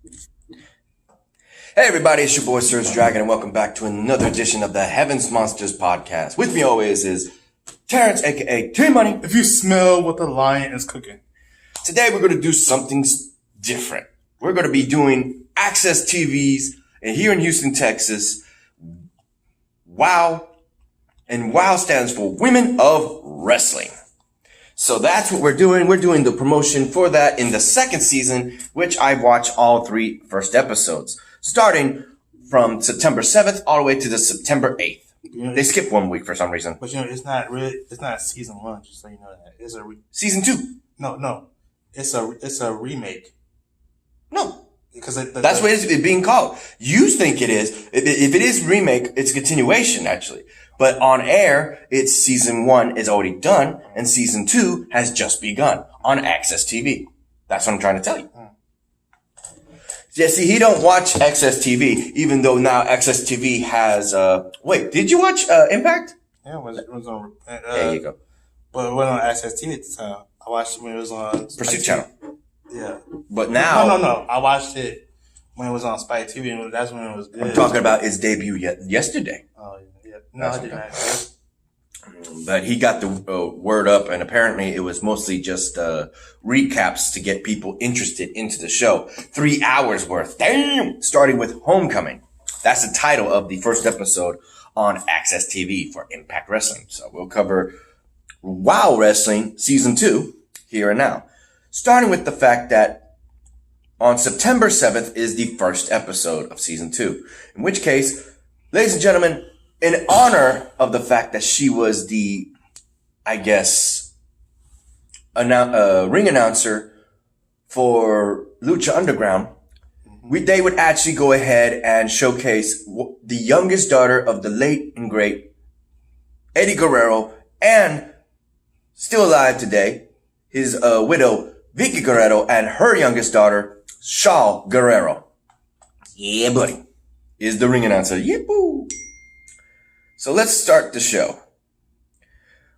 Hey everybody, it's your boy SergDragon, and welcome back to another edition of the Heavens Monsters podcast. With me always is Terrence, aka T-Money. If you smell what the lion is cooking. Today we're going to do something different. We're going to be doing Access TV's here in Houston, Texas. WOW. And WOW stands for Women of Wrestling. So that's what we're doing. We're doing the promotion for that in the second season, which I watched all three first episodes, starting from September 7th all the way to the September 8th. They skipped 1 week for some reason. But it's not season 1, just so you know that. It's Season 2. No. It's a remake. No. Because that's what it's being called. You think it is. If it is remake, it's continuation, actually. But on air, it's season 1 is already done, and season 2 has just begun on Access TV. That's what I'm trying to tell you. Yeah, see, he don't watch Access TV, even though now Access TV has, wait, did you watch, Impact? Yeah, it was on, there you go. But it wasn't on Access TV at the time. I watched it when it was on Pursuit Channel. Yeah. But now. No. I watched it when it was on Spike TV, and that's when it was good. I'm talking about its debut yesterday. Oh, yeah. No, I didn't actually. But he got the word up, and apparently it was mostly just recaps to get people interested into the show. 3 hours worth. Damn! Starting with Homecoming. That's the title of the first episode on Access TV for Impact Wrestling. So we'll cover WOW Wrestling Season 2 here and now. Starting with the fact that on September 7th is the first episode of Season 2. In which case, ladies and gentlemen, in honor of the fact that she was the, I guess, ring announcer for Lucha Underground, they would actually go ahead and showcase the youngest daughter of the late and great Eddie Guerrero, and still alive today, his widow, Vicky Guerrero, and her youngest daughter, Shaw Guerrero. Yeah, buddy. Is the ring announcer. Yip-boo. So let's start the show.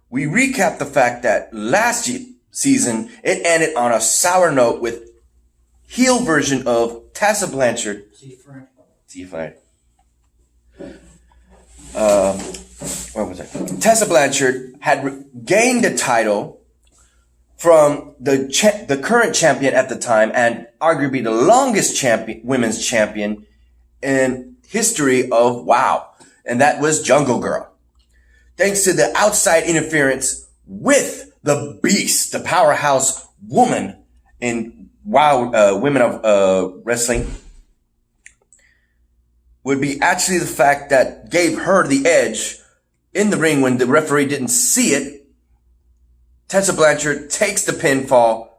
We recap the fact that last season, it ended on a sour note with heel version of Tessa Blanchard. Where was it? Tessa Blanchard had gained the title from the current champion at the time, and arguably the longest women's champion in history of WOW. And that was Jungle Girl. Thanks to the outside interference with the beast, the powerhouse woman in WOW, Women of Wrestling, would be actually the fact that gave her the edge in the ring when the referee didn't see it. Tessa Blanchard takes the pinfall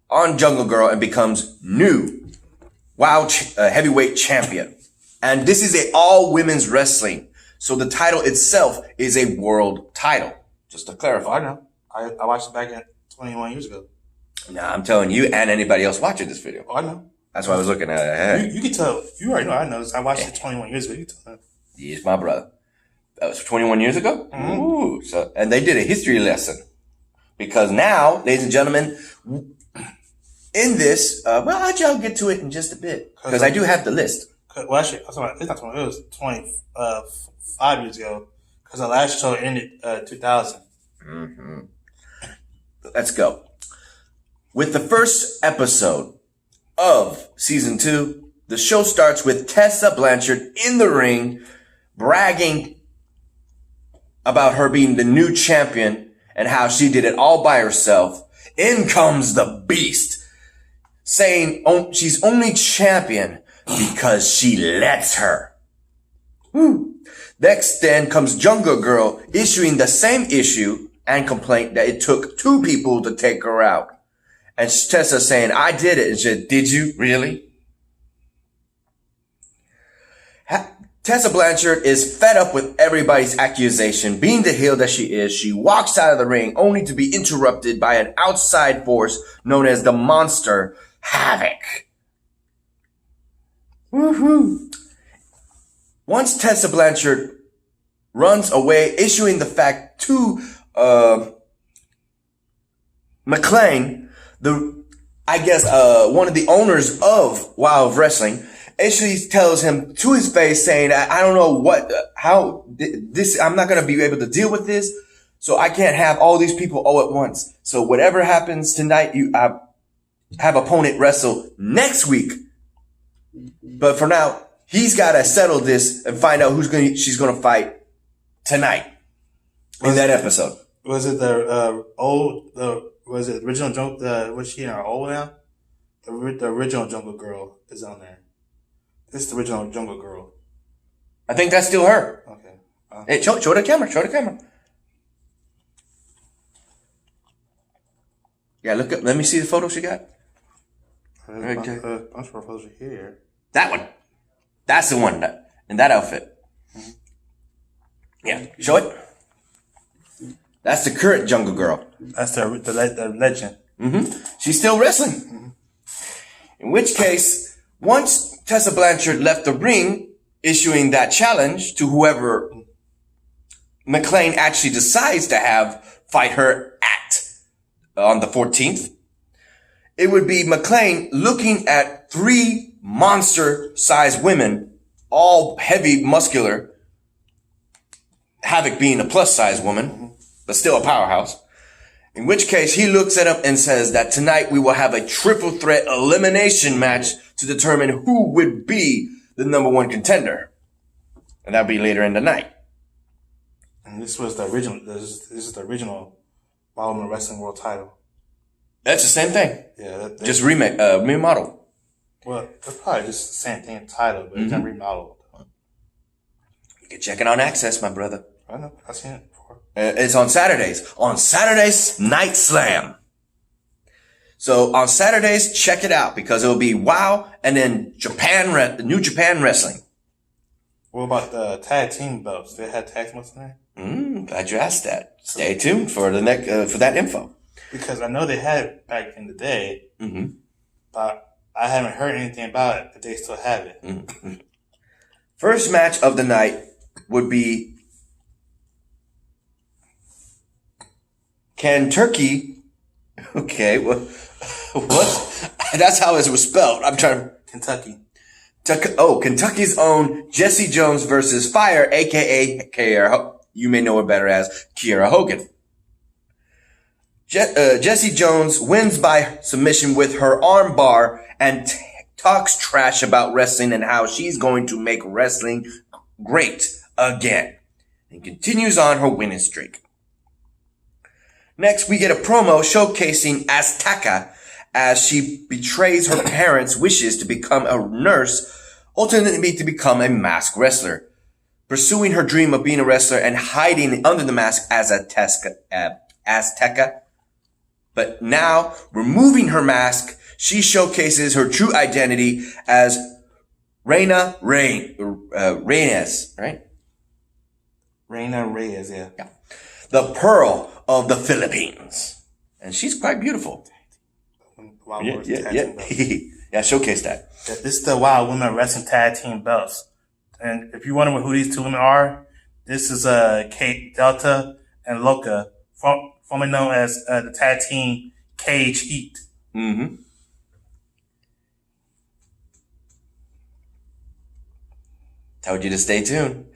on Jungle Girl and becomes new WOW heavyweight champion. And this is a all women's wrestling. So the title itself is a world title. Just to clarify. I know. I watched it back 21 years ago. Nah, I'm telling you and anybody else watching this video. Oh, I know. That's why I was looking at it. You can tell. You already know. I know. I watched it 21 years ago. You can tell. He's my brother. That was 21 years ago? Mm-hmm. Ooh. And they did a history lesson. Because now, ladies and gentlemen, in this, I'll get to it in just a bit. Because I do have the list. Well, actually, it's not 20. It was 25 years ago. Because the last show ended 2000. Mm-hmm. Let's go. With the first episode of season 2, the show starts with Tessa Blanchard in the ring, bragging about her being the new champion and how she did it all by herself. In comes the beast, saying she's only champion because she lets her. Woo. Next then comes Jungle Girl issuing the same issue and complaint that it took 2 people to take her out. And Tessa saying, I did it. And she said, did you really? Tessa Blanchard is fed up with everybody's accusation. Being the heel that she is, she walks out of the ring only to be interrupted by an outside force known as the Monster Havoc. Woohoo! Once Tessa Blanchard runs away, issuing the fact to McLean, the I guess, one of the owners of Wild Wrestling actually tells him to his face saying, I don't know I'm not going to be able to deal with this. So I can't have all these people all at once. So whatever happens tonight, you have opponent wrestle next week. But for now, he's got to settle this and find out she's going to fight tonight in that episode. Was it was it original Jungle? Was she in her old now? The original Jungle Girl is on there. This is the original Jungle Girl. I think that's still her. Okay. Hey, show the camera. Show the camera. Yeah, look up. Let me see the photo she got. Okay. Bunch of photos here. That one. That's the one in that outfit. Mm-hmm. Yeah, show it. That's the current Jungle Girl. That's the legend. Mm-hmm. She's still wrestling. Mm-hmm. In which case, once Tessa Blanchard left the ring, issuing that challenge to whoever McLean actually decides to fight her on the 14th, it would be McLean looking at 3 monster-sized women, all heavy, muscular, Havoc being a plus-size woman, but still a powerhouse. In which case, he looks at him and says that tonight we will have a triple threat elimination match to determine who would be the number 1 contender. And that'll be later in the night. And this was the original, this is the original Wild Women Wrestling World title. That's the same thing. Yeah. Just remodel. Well, it's probably just the same thing title, but it's not remodeled. You can check it on Access, my brother. I know. I've seen it before. It's on Saturdays. On Saturdays, Night Slam. So on Saturdays, check it out because it'll be WoW and then New Japan Wrestling. What about the tag team belts? They had tag belts in there? Glad you asked that. Stay tuned for the next for that info. Because I know they had it back in the day, but I haven't heard anything about it, but they still have it. Mm-hmm. First match of the night would be Kentucky. Okay, what? That's how it was spelled. I'm trying. Kentucky. Kentucky's own Jesse Jones versus Fire, aka Kiera. You may know her better as Kiera Hogan. Jesse Jones wins by submission with her arm bar and talks trash about wrestling and how she's going to make wrestling great again. And continues on her winning streak. Next, we get a promo showcasing Azteca as she betrays her parents' wishes to become a nurse, ultimately to become a masked wrestler, pursuing her dream of being a wrestler and hiding under the mask as Azteca. But now, removing her mask, she showcases her true identity as Reina Reyes, right? Reina Reyes, yeah. The Pearl of the Philippines. And she's quite beautiful. Yeah, showcase that. This is the Wild Women Wrestling Tag Team belts. And if you wonder who these 2 women are, this is Kate Delta and Loca, formerly known as the tag team Cage Heat. Mm-hmm. Told you to stay tuned.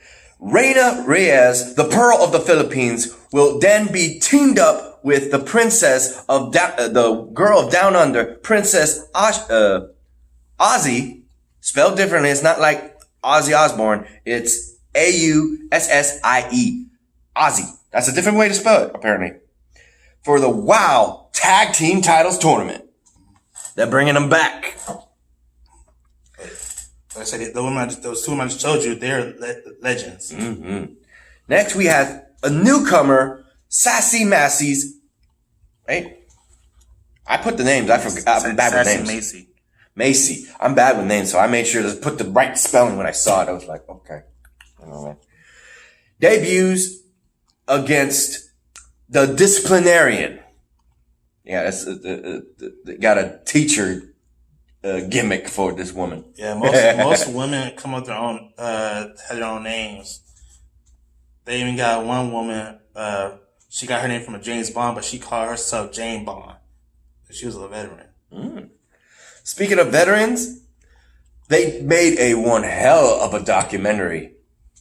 Reina Reyes, the Pearl of the Philippines, will then be teamed up with the princess of the girl of Down Under, Princess Ozzy, spelled differently. It's not like Ozzy Osbourne. It's Aussie. Ozzy. That's a different way to spell it, apparently. For the WoW Tag Team Titles Tournament. They're bringing them back. Like I said, those 2 women I just showed you, they're legends. Mm-hmm. Next, we have a newcomer, Sassy Macy's. Right? I put the names. I forgot. I'm bad with names. Macy. I'm bad with names, so I made sure to put the right spelling when I saw it. I was like, okay. I don't know. Debuts against the Disciplinarian. Yeah, that's got a teacher gimmick for this woman. Yeah, most women come up with their own, have their own names. They even got one woman, she got her name from a James Bond, but she called herself Jane Bond. She was a veteran. Speaking of veterans, they made a one hell of a documentary.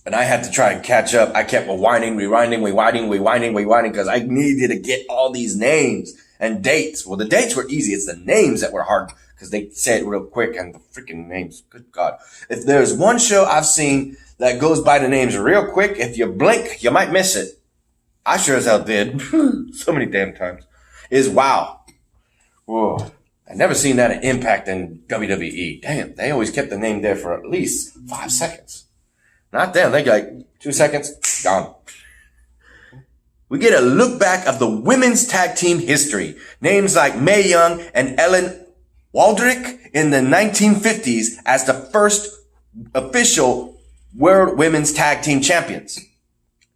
And I had to try and catch up. I kept rewinding, because I needed to get all these names and dates. Well, the dates were easy. It's the names that were hard because they say it real quick, and the freaking names, good God. If there's one show I've seen that goes by the names real quick, if you blink, you might miss it. I sure as hell did. So many damn times. Is WoW. Whoa. I've never seen that in Impact in WWE. Damn, they always kept the name there for at least 5 seconds. Not them. They like 2 seconds, gone. We get a look back of the women's tag team history. Names like Mae Young and Ellen Waldrick in the 1950s as the first official World Women's Tag Team Champions.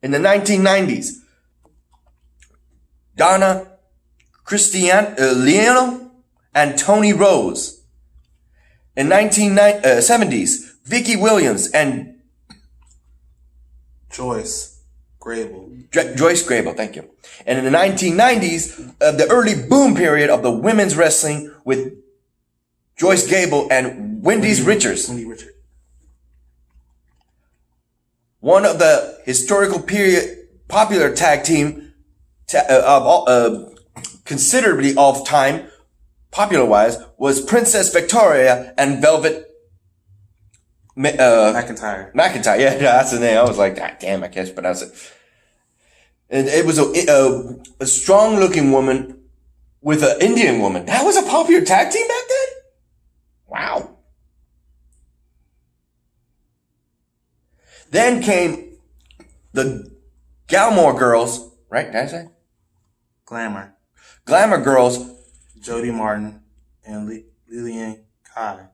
In the 1990s, Donna Cristiano and Tony Rose. In 1970s, Vicky Williams and Joyce Grable. Joyce Grable, thank you. And in the 1990s, the early boom period of the women's wrestling with Joyce Gable and Wendy Richards. One of the historical period popular tag team considerably of time, popular-wise, was Princess Victoria and Velvet McIntyre. McIntyre, yeah, that's the name. I was like, God damn, I can't pronounce it. And it was a strong-looking woman with an Indian woman. That was a popular tag team back then? Wow. Then came the Galmore girls, right? Did I say? Glamour. Glamour girls. Jody Martin and Lillian Kai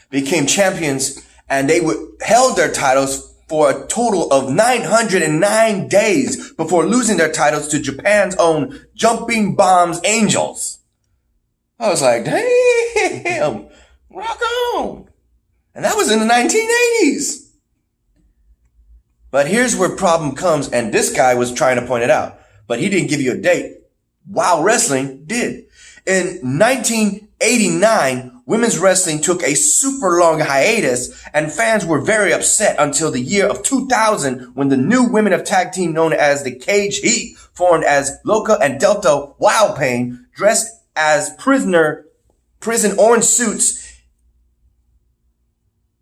became champions, and they held their titles for a total of 909 days before losing their titles to Japan's own Jumping Bombs Angels. I was like, damn, rock on. And that was in the 1980s. But here's where problem comes, and this guy was trying to point it out, but he didn't give you a date. Wow Wrestling did. In 1989, women's wrestling took a super long hiatus, and fans were very upset until the year of 2000 when the new women of tag team known as the Cage Heat formed as Loca and Delta Wild Pain, dressed as prison orange suits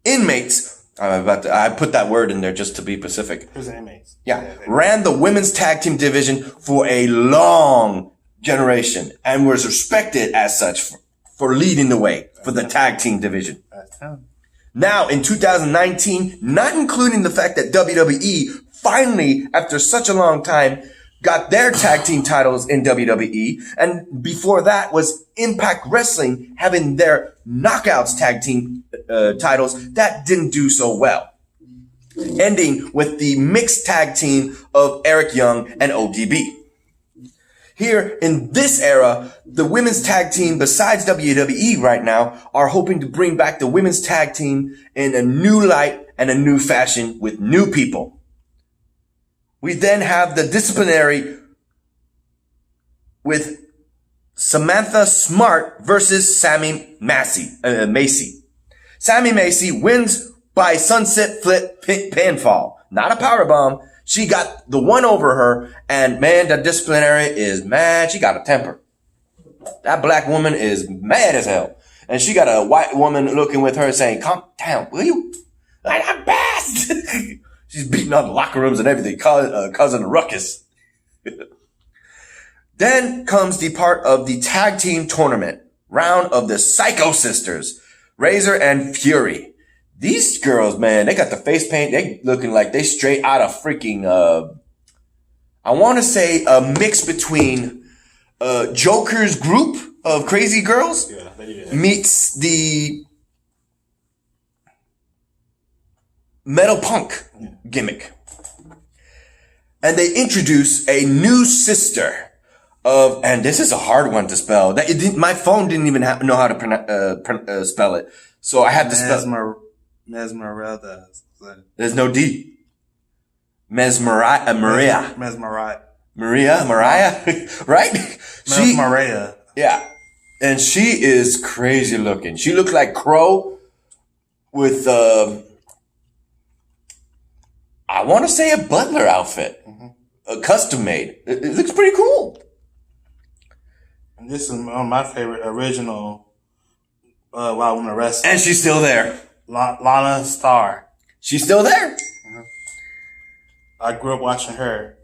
inmates. I put that word in there just to be specific. Prison inmates. Yeah. Ran the women's tag team division for a long generation and was respected as such for leading the way for the tag team division. Now in 2019, not including the fact that WWE finally, after such a long time, got their tag team titles in WWE, and before that was Impact Wrestling having their Knockouts tag team titles that didn't do so well, ending with the mixed tag team of Eric Young and ODB. Here in this era, the women's tag team, besides WWE right now, are hoping to bring back the women's tag team in a new light and a new fashion with new people. We then have the disciplinary with Samantha Smart versus Sammy Macy. Sammy Macy wins by sunset flip pinfall, not a powerbomb. She got the one over her, and man, the disciplinary is mad. She got a temper. That black woman is mad as hell. And she got a white woman looking with her saying, calm down, will you? I'm best. She's beating up locker rooms and everything, causing a ruckus. Then comes the part of the tag team tournament, round of the Psycho Sisters, Razor and Fury. These girls, man, they got the face paint. They looking like they straight out of freaking, I want to say a mix between, Joker's group of crazy girls meets the metal punk gimmick. And they introduce a new sister of, and this is a hard one to spell. My phone didn't even know how to spell it. So I had to spell Mesmerida. There's no D. Maria. Mesmerite. Mariah, right? Mesmerida. Yeah. And she is crazy looking. She looked like Crow with, I want to say a butler outfit. A custom made. It looks pretty cool. And this is one of my favorite original Wild Women Wrestling. And she's still there. Lana Starr. She's still there. I grew up watching her.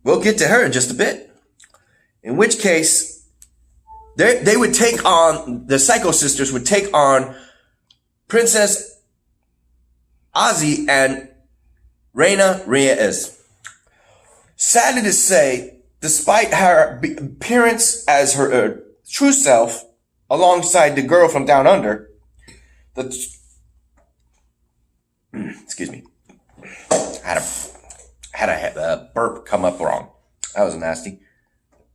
We'll get to her in just a bit. In which case, they would take on, the Psycho Sisters would take on Princess Ozzy and Reina Reyes. Sadly to say, despite her appearance as her true self, alongside the girl from Down Under, excuse me, had a burp come up wrong. That was nasty.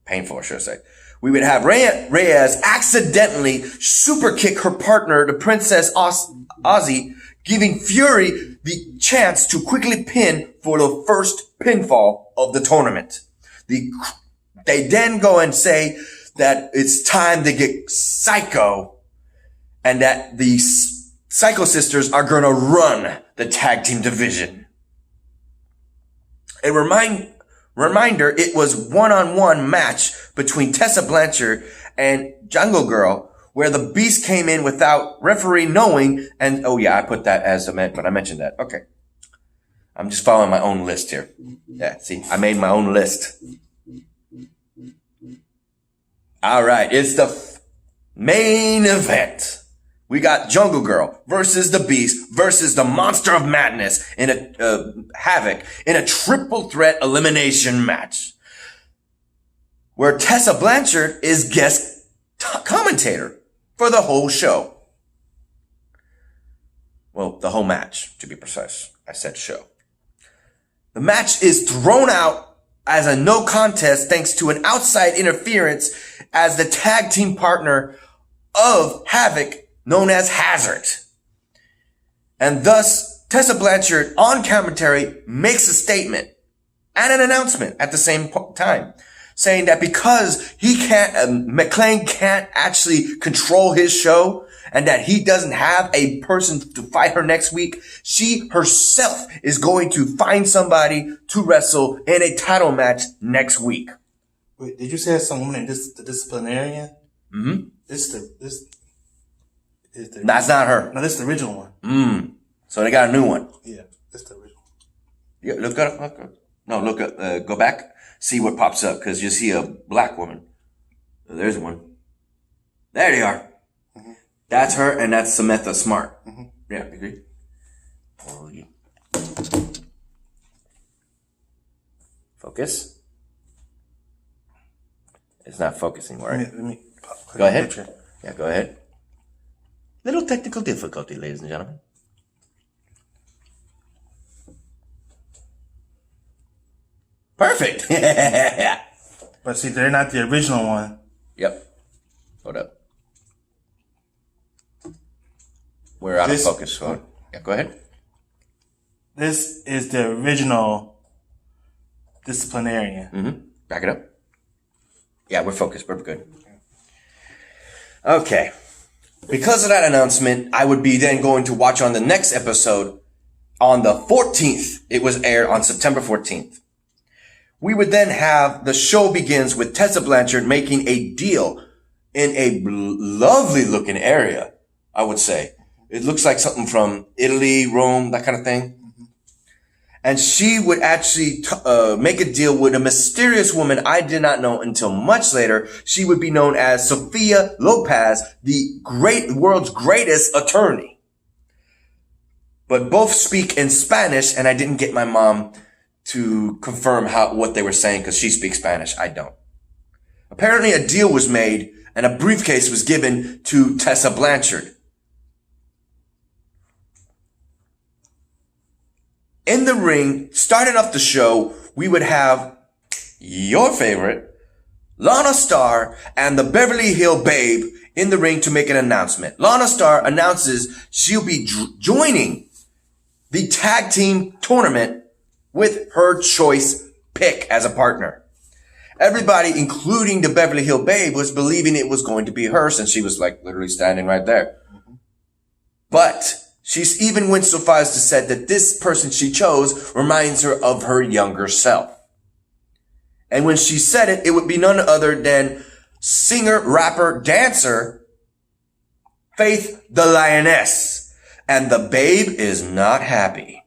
Painful, I should say. We would have Reyes accidentally super kick her partner, the Princess Ozzy, giving Fury the chance to quickly pin for the first pinfall of the tournament. They then go and say that it's time to get Psycho and that the Psycho Sisters are going to run the tag team division. A reminder, it was one-on-one match between Tessa Blanchard and Jungle Girl, where the Beast came in without referee knowing, and oh yeah, I put that as but I mentioned that. Okay. I'm just following my own list here. Yeah, see, I made my own list. All right, it's the main event. We got Jungle Girl versus the Beast versus the Monster of Madness in a Havoc in a triple threat elimination match, where Tessa Blanchard is guest commentator for the whole show. Well, the whole match, to be precise. I said show. The match is thrown out as a no contest thanks to an outside interference as the tag team partner of Havoc, known as Hazard. And thus, Tessa Blanchard on commentary makes a statement and an announcement at the same time, saying that because McLean can't actually control his show and that he doesn't have a person to fight her next week, she herself is going to find somebody to wrestle in a title match next week. Wait, did you say some woman in the disciplinarian? That's not her. No, this is the original one. So they got a new one. Yeah, that's the original. Yeah, look up. No, look up. Go back. See what pops up, because you see a black woman. There's one. There they are. That's her, and that's Samantha Smart. Yeah, agree. Focus. It's not focusing, right? Let me go ahead. Picture. Yeah, go ahead. Little technical difficulty, ladies and gentlemen. Perfect. But see, they're not the original one. Yep. Hold up. We're out of focus. Yeah, go ahead. This is the original disciplinarian. Back it up. Yeah, we're focused. We're good. Okay. Because of that announcement, I would be then going to watch on the next episode on the 14th. It was aired on September 14th. We would then have the show begins with Tessa Blanchard making a deal in a lovely looking area, I would say. It looks like something from Italy, Rome, that kind of thing. And she would actually make a deal with a mysterious woman I did not know until much later. She would be known as Sofia Lopez, the world's greatest attorney. But both speak in Spanish, and I didn't get my mom to confirm what they were saying because she speaks Spanish. I don't. Apparently a deal was made and a briefcase was given to Tessa Blanchard. In the ring, starting off the show, we would have your favorite, Lana Starr and the Beverly Hill Babe in the ring to make an announcement. Lana Starr announces she'll be joining the tag team tournament with her choice pick as a partner. Everybody, including the Beverly Hill Babe, was believing it was going to be her since she was like literally standing right there. But she's even went so far as to say that this person she chose reminds her of her younger self. And when she said it, it would be none other than singer, rapper, dancer, Faith the Lioness. And the Babe is not happy.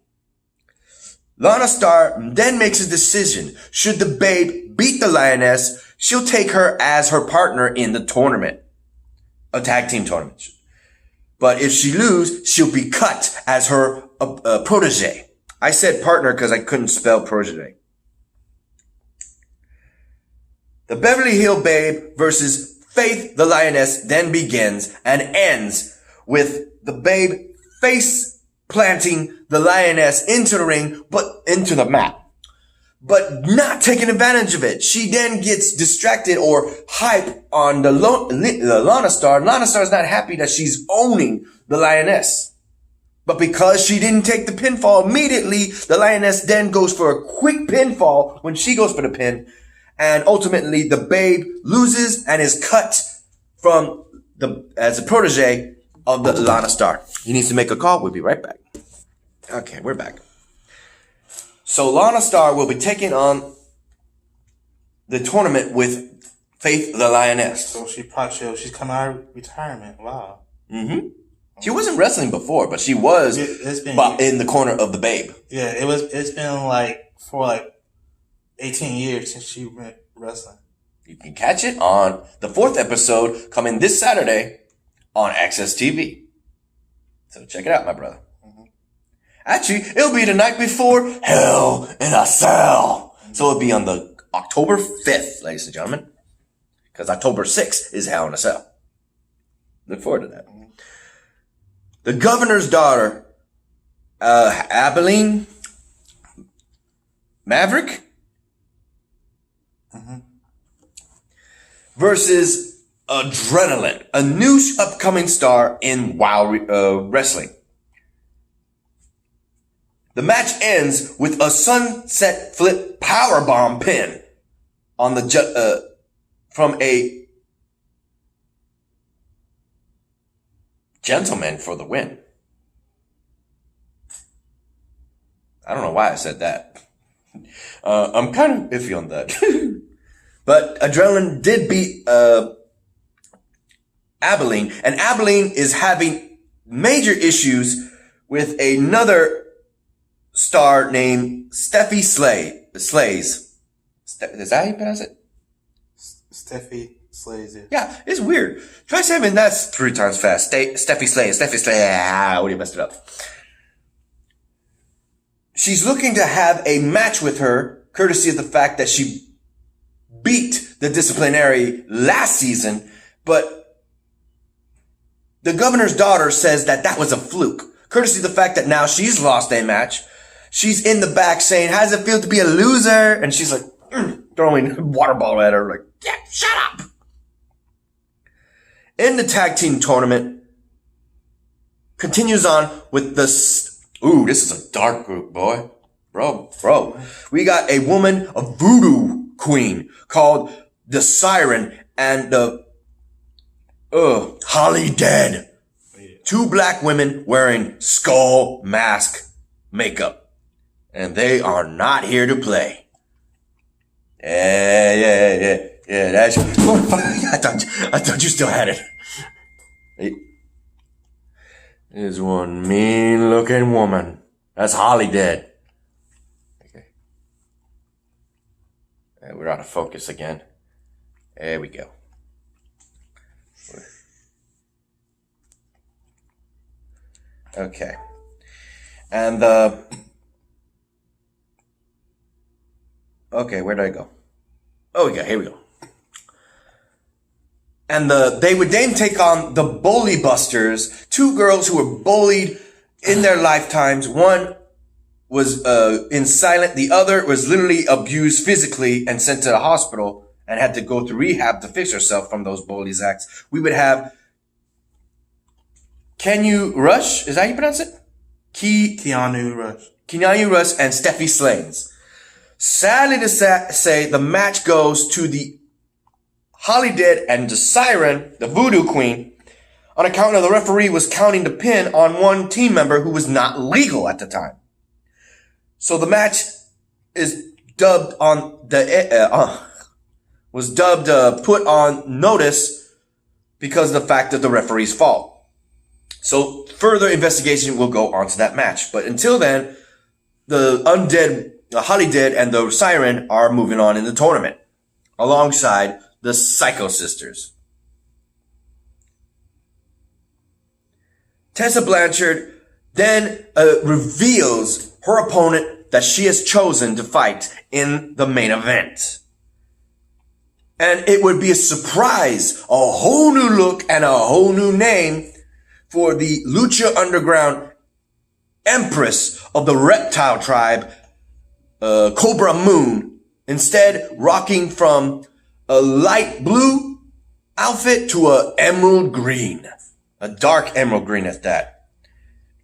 Lana Star then makes a decision. Should the Babe beat the Lioness, she'll take her as her partner in the tournament. A tag team tournament. But if she loses, she'll be cut as her protege. I said partner because I couldn't spell protege. The Beverly Hill Babe versus Faith the Lioness then begins and ends with the Babe face planting the Lioness into the ring, but into the mat, but not taking advantage of it. She then gets distracted or hype on the Lana Star. Lana Star is not happy that she's owning the Lioness. But because she didn't take the pinfall immediately, the Lioness then goes for a quick pinfall when she goes for the pin. And ultimately the Babe loses and is cut from as a protege of the Lana Star. He needs to make a call. We'll be right back. Okay, we're back. So Lana Star will be taking on the tournament with Faith the Lioness. So she's coming out of retirement. Wow. Mm-hmm. She wasn't wrestling before, but she was in the corner of the Babe. Yeah, it's been like for 18 years since she went wrestling. You can catch it on the 4th episode coming this Saturday on Access TV. So check it out, my brother. Actually, it'll be the night before Hell in a Cell. So it'll be on the October 5th, ladies and gentlemen. Because October 6th is Hell in a Cell. Look forward to that. The governor's daughter, Abilene Maverick, versus Adrenaline, a new upcoming star in WoW wrestling. The match ends with a sunset flip powerbomb pin on the from a gentleman for the win. I don't know why I said that. I'm kind of iffy on that. But Adrenaline did beat Abilene, and Abilene is having major issues with another star named Steffi Slays. Is that how you pronounce it? Steffi Slays. Yeah, it's weird. Try saying that 3 times fast. Steffi Slays. Ah, what you messed it up. She's looking to have a match with her, courtesy of the fact that she beat the disciplinary last season, but the governor's daughter says that was a fluke, courtesy of the fact that now she's lost a match. She's in the back saying, how does it feel to be a loser? And she's like, throwing a water ball at her, like, yeah, shut up. In the tag team tournament, continues on with this is a dark group, boy. Bro. We got a woman, a voodoo queen called the Siren and the Holly Dead. 2 black women wearing skull mask makeup. And they are not here to play. Yeah. That's. I thought you still had it. There's one mean-looking woman. That's Holly Dead. Okay. We're out of focus again. There we go. Okay. And okay, where did I go? Oh, yeah, here we go. And they would then take on the Bully Busters, 2 girls who were bullied in their lifetimes. One was in silent, the other was literally abused physically and sent to the hospital and had to go through rehab to fix herself from those bullies acts. We would have Keanu Rush, is that how you pronounce it? Keanu Rush and Steffi Slays. Sadly to say, the match goes to the Holidead and the Siren, the Voodoo Queen, on account of the referee was counting the pin on one team member who was not legal at the time. So the match is dubbed on the put on notice because of the fact that the referee's fault. So further investigation will go on to that match. But until then, the Holidead and the Siren are moving on in the tournament alongside the Psycho Sisters. Tessa Blanchard then reveals her opponent that she has chosen to fight in the main event. And it would be a surprise, a whole new look and a whole new name for the Lucha Underground Empress of the Reptile Tribe, Cobra Moon, instead rocking from a light blue outfit to a emerald green. A dark emerald green at that.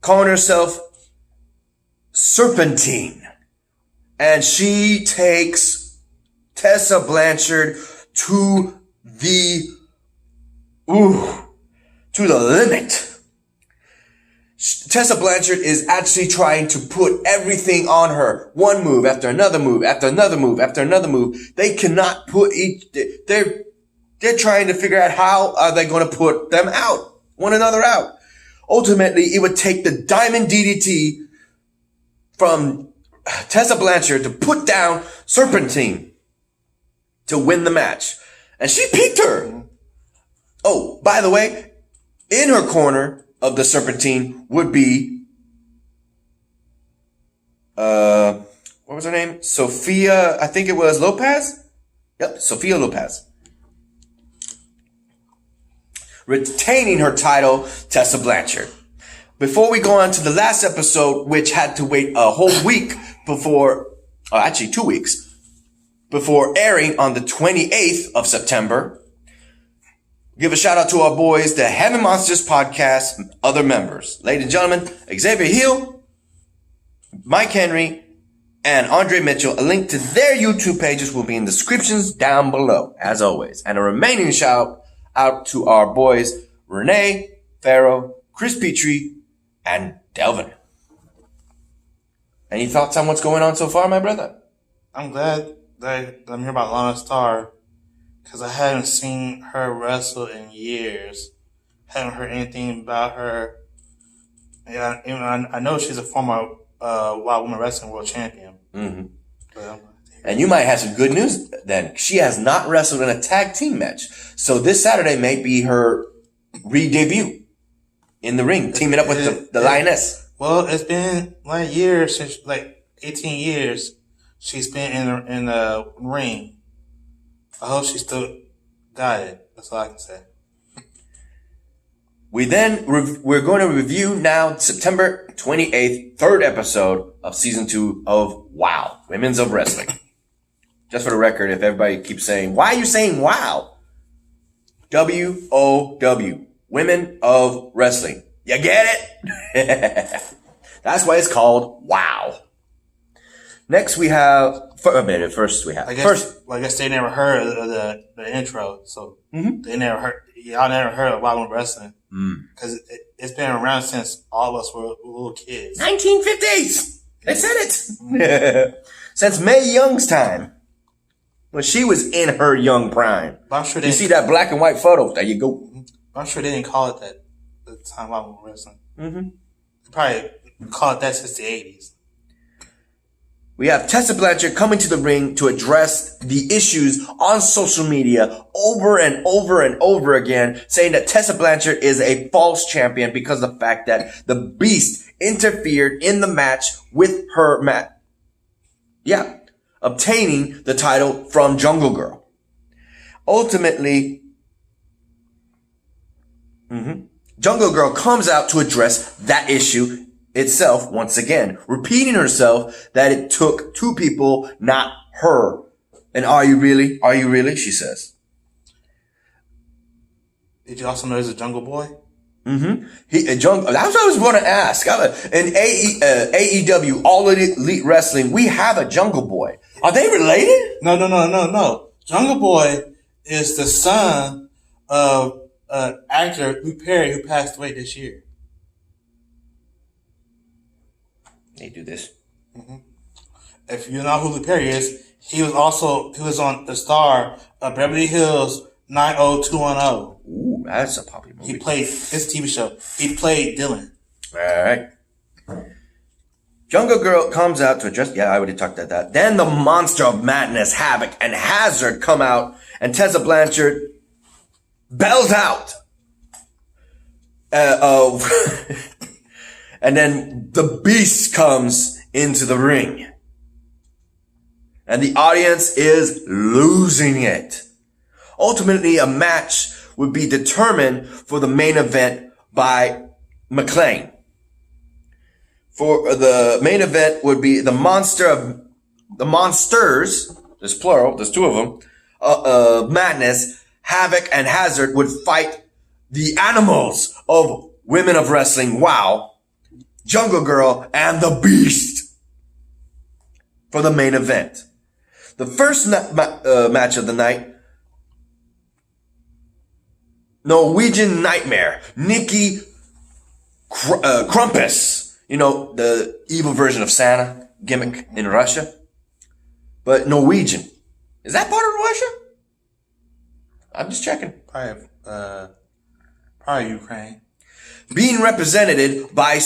Calling herself Serpentine. And she takes Tessa Blanchard to the limit. Tessa Blanchard is actually trying to put everything on her. One move after another move, after another move, after another move. They cannot put they're trying to figure out how are they going to put them out. One another out. Ultimately, it would take the Diamond DDT from Tessa Blanchard to put down Serpentine to win the match. And she peeked her. Oh, by the way, in her corner of the Serpentine would be, what was her name? Sophia, I think it was Lopez? Yep, Sophia Lopez. Retaining her title, Tessa Blanchard. Before we go on to the last episode, which had to wait a whole week before, actually 2 weeks, before airing on the 28th of September, give a shout out to our boys, the Heaven Monsters podcast, other members. Ladies and gentlemen, Xavier Hill, Mike Henry, and Andre Mitchell. A link to their YouTube pages will be in the descriptions down below, as always. And a remaining shout out to our boys, Renee, Pharaoh, Chris Petrie, and Delvin. Any thoughts on what's going on so far, my brother? I'm glad that I'm here about Lana Starr, because I haven't seen her wrestle in years. Haven't heard anything about her. Yeah, I know she's a former Wild Woman Wrestling World Champion. Mm-hmm. And you might have some good news then. She has not wrestled in a tag team match. So this Saturday may be her re-debut in the ring, teaming up with the Lioness. Well, it's been like years, since like 18 years she's been in the ring. I hope she still got it. That's all I can say. We're going to review now September 28th, third episode of season 2 of WOW, Women's of Wrestling. Just for the record, if everybody keeps saying, why are you saying WOW? WOW, Women of Wrestling. You get it? That's why it's called WOW. Next we have, first we have, I guess they never heard of the intro, so they never heard, y'all never heard of Wild Woman Wrestling. Because it's been around since all of us were little kids. 1950s! They said it! Since Mae Young's time. When she was in her young prime. But I'm sure you see that black and white photo. There you go. I'm sure they didn't call it that at the time Wild Woman Wrestling. They probably called it that since the 80s. We have Tessa Blanchard coming to the ring to address the issues on social media over and over and over again, saying that Tessa Blanchard is a false champion because of the fact that the Beast interfered in the match with her obtaining the title from Jungle Girl. Ultimately, Jungle Girl comes out to address that issue itself once again, repeating herself that it took two people, not her. And are you really? Are you really? She says. Did you also know he's a Jungle Boy? That's what I was going to ask. In AEW, All Elite Wrestling, we have a Jungle Boy. Are they related? No. Jungle Boy is the son of actor Luke Perry, who passed away this year. They do this. Mm-hmm. If you know who Luke Perry is, he was on the star of Beverly Hills 90210. Ooh, that's a popular movie. He played this TV show. He played Dylan. All right. Jungle Girl comes out to address. Yeah, I already talked about that. Then the Monster of Madness, Havoc, and Hazard come out, and Tessa Blanchard bells out. And then the Beast comes into the ring. And the audience is losing it. Ultimately, a match would be determined for the main event by McLean. For the main event would be the Monsters, there's plural, there's two of them, Madness, Havoc, and Hazard would fight the animals of Women of Wrestling, WOW, Jungle Girl, and the Beast for the main event. The first match of the night, Norwegian Nightmare, Nikki Krampus, you know, the evil version of Santa gimmick in Russia, but Norwegian. Is that part of Russia? I'm just checking. Probably Ukraine. Being represented by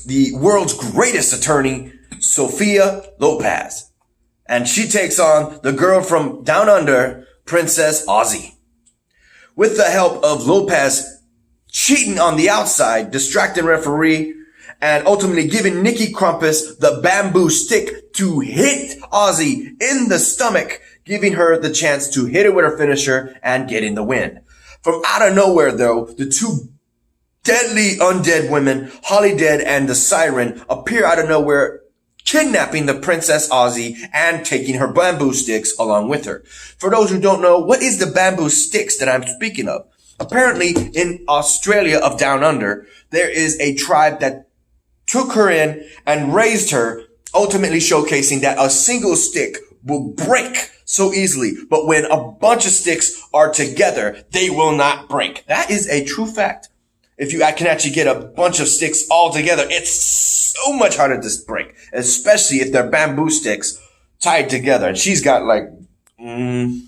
the world's greatest attorney, Sofia Lopez. And she takes on the girl from Down Under, Princess Aussie. With the help of Lopez cheating on the outside, distracting referee, and ultimately giving Nikki Krampus the bamboo stick to hit Aussie in the stomach, giving her the chance to hit her with her finisher and getting the win. From out of nowhere, though, the two deadly undead women, Holly Dead and the Siren, appear out of nowhere, kidnapping the Princess Aussie and taking her bamboo sticks along with her. For those who don't know, what is the bamboo sticks that I'm speaking of? Apparently, in Australia of Down Under, there is a tribe that took her in and raised her, ultimately showcasing that a single stick will break so easily, but when a bunch of sticks are together, they will not break. That is a true fact. If you can actually get a bunch of sticks all together, it's so much harder to break, especially if they're bamboo sticks tied together. And she's got like, I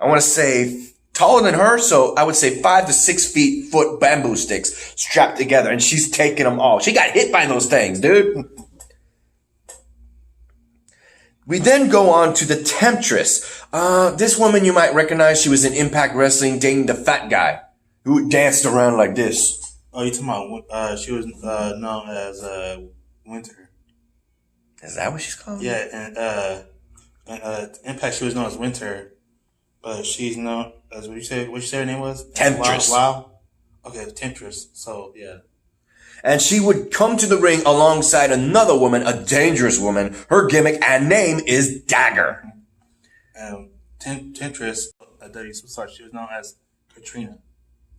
want to say taller than her, so I would say 5 to 6 foot bamboo sticks strapped together, and she's taking them all. She got hit by those things, dude. We then go on to the Temptress. This woman you might recognize. She was in Impact Wrestling dating the fat guy who danced around like this. Oh, you're talking about, she was known as Winter. Is that what she's called? Yeah, and Impact, she was known as Winter, but she's known as, what you say her name was? Temptress. Wow. Okay, Temptress. So, yeah. And she would come to the ring alongside another woman, a dangerous woman. Her gimmick and name is Dagger. Temptress, she was known as Katrina.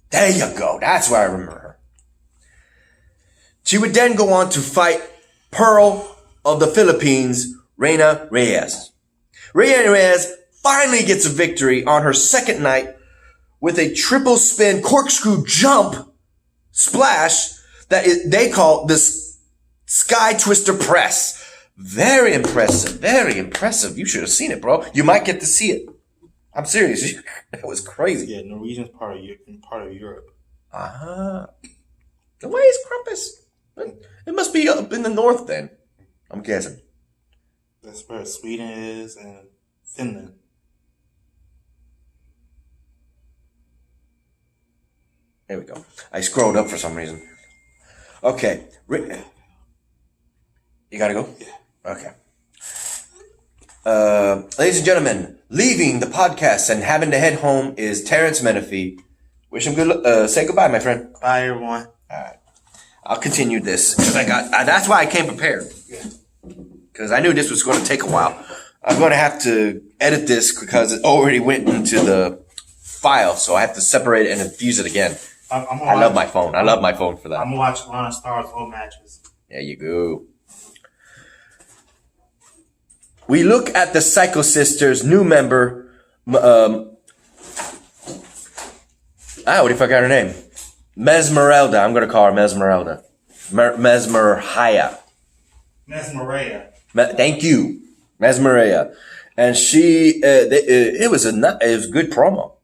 There you go. That's where I remember her. She would then go on to fight Pearl of the Philippines, Reina Reyes. Reina Reyes finally gets a victory on her second night with a triple spin corkscrew jump splash that they call this Sky Twister Press. Very impressive. Very impressive. You should have seen it, bro. You might get to see it. I'm serious. That was crazy. Yeah, Norwegian's part of Europe. Uh-huh. The way is Krampus. It must be up in the north then, I'm guessing. That's where Sweden is and Finland. There we go. I scrolled up for some reason. Okay. You gotta go? Yeah. Okay. Ladies and gentlemen, leaving the podcast and having to head home is Terrence Menifee. Wish him good. Say goodbye, my friend. Bye, everyone. All right. I'll continue this because that's why I came prepared. Yeah. Because I knew this was going to take a while. I'm going to have to edit this because it already went into the file, so I have to separate it and infuse it again. I love my phone. I love my phone for that. I'm gonna watch Lana Star's old matches. There you go. we look at the Psycho Sisters' new member. What if I got her name? Mesmeralda. I'm going to call her Mesmeralda. Mesmerhaya. Thank you. Mesmeraya. And she, it was a good promo.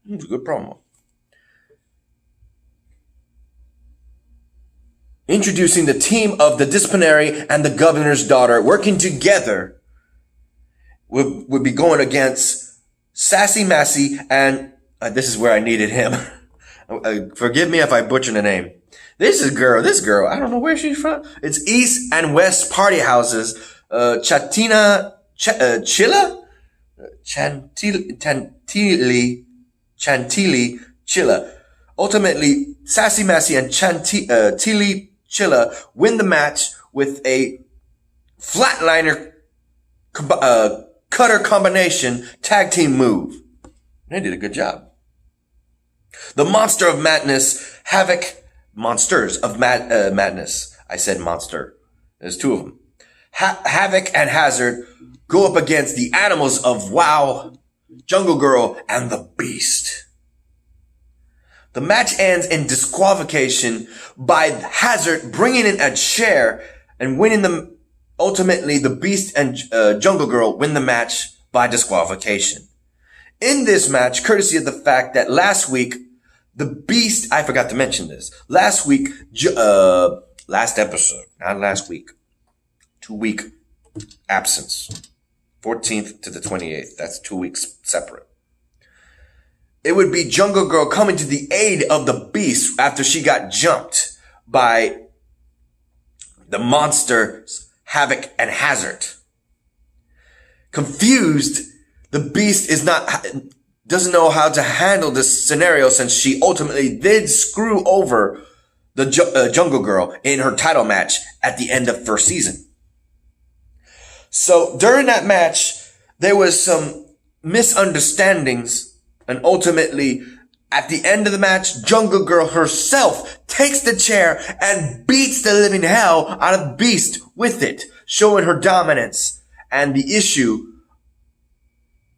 It was a good promo. Introducing the team of the disciplinary and the governor's daughter working together would be going against Sassy Massey and this is where I needed him. Forgive me if I butcher the name. This girl, I don't know where she's from. It's East and West party houses. Chilla? Chantilly Chilla. Ultimately, Sassy Massey and Chantilly Chilla win the match with a flatliner cutter combination tag team move. They did a good job. The Monster of Madness, Monsters of Madness. I said monster. There's two of them. Havoc and Hazard go up against the Animals of Wow, Jungle Girl, and the Beast. The match ends in disqualification by Hazard bringing in a chair and winning the. Ultimately, the Beast and Jungle Girl win the match by disqualification. In this match, courtesy of the fact that last week, the Beast, I forgot to mention this. Last week, last episode, not last week, 2-week absence. 14th to the 28th. That's 2 weeks separate. It would be Jungle Girl coming to the aid of the Beast after she got jumped by the monsters, Havoc and Hazard. Confused, the Beast doesn't know how to handle this scenario since she ultimately did screw over the Jungle Girl in her title match at the end of first season. So during that match, there was some misunderstandings, and ultimately at the end of the match, Jungle Girl herself takes the chair and beats the living hell out of the Beast with it, showing her dominance and the issue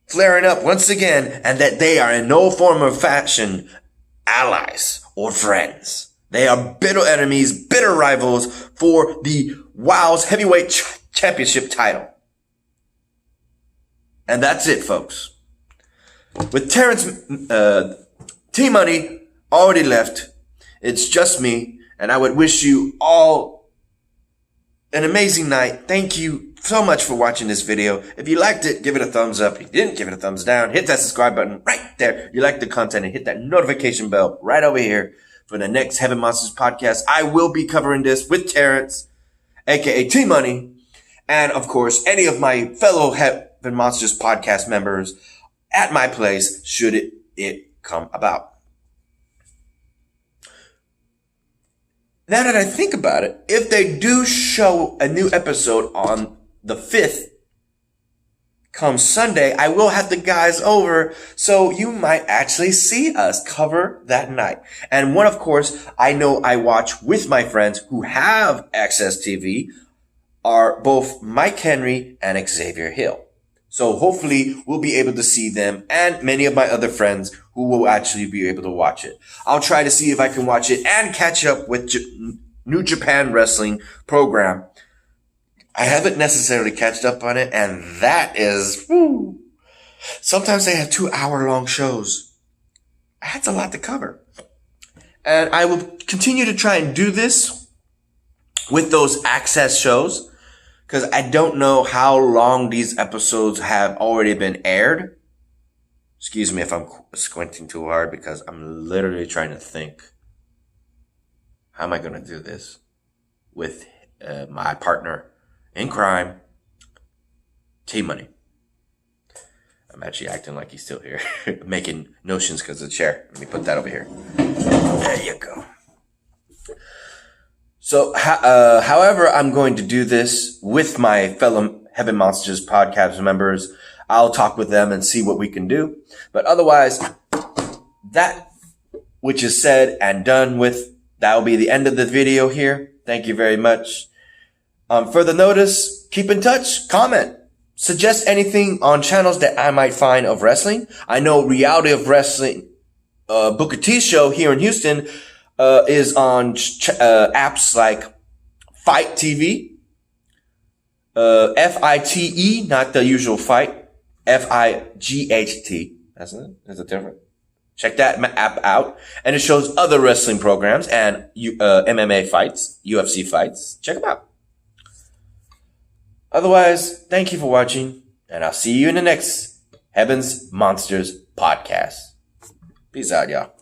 flaring up once again, and that they are in no form or fashion allies or friends. They are bitter enemies, bitter rivals for the WOW's heavyweight championship title. And that's it, folks. With Terrence T-Money already left, it's just me, and I would wish you all an amazing night. Thank you so much for watching this video. If you liked it, give it a thumbs up. If you didn't, give it a thumbs down. Hit that subscribe button right there. If you like the content, and hit that notification bell right over here for the next Heaven Monsters podcast. I will be covering this with Terrence, aka T-Money, and of course, any of my fellow Heaven Monsters podcast members at my place, should it come about. Now that I think about it, if they do show a new episode on the 5th, come Sunday, I will have the guys over, so you might actually see us cover that night. And one, of course, I know I watch with my friends who have Access TV are both Mike Henry and Xavier Hill. So hopefully we'll be able to see them and many of my other friends who will actually be able to watch it. I'll try to see if I can watch it and catch up with New Japan Wrestling program. I haven't necessarily catched up on it, and that is, sometimes they have 2-hour-long shows. That's a lot to cover. And I will continue to try and do this with those access shows, because I don't know how long these episodes have already been aired. Excuse me if I'm squinting too hard, because I'm literally trying to think. How am I going to do this with my partner in crime, T-Money? I'm actually acting like he's still here. Making notions because of the chair. Let me put that over here. There you go. So, however I'm going to do this with my fellow Heaven Monsters podcast members, I'll talk with them and see what we can do. But otherwise, that which is said and done with, that will be the end of the video here. Thank you very much. Further notice, keep in touch, comment. suggest anything on channels that I might find of wrestling. I know Reality of Wrestling, Booker T's show here in Houston, is on apps like Fight TV, FITE, not the usual fight, FIGHT. That's it different. Check that app out, and it shows other wrestling programs and MMA fights, UFC fights. Check them out. Otherwise, thank you for watching, and I'll see you in the next Heavens Monsters podcast. Peace out, y'all.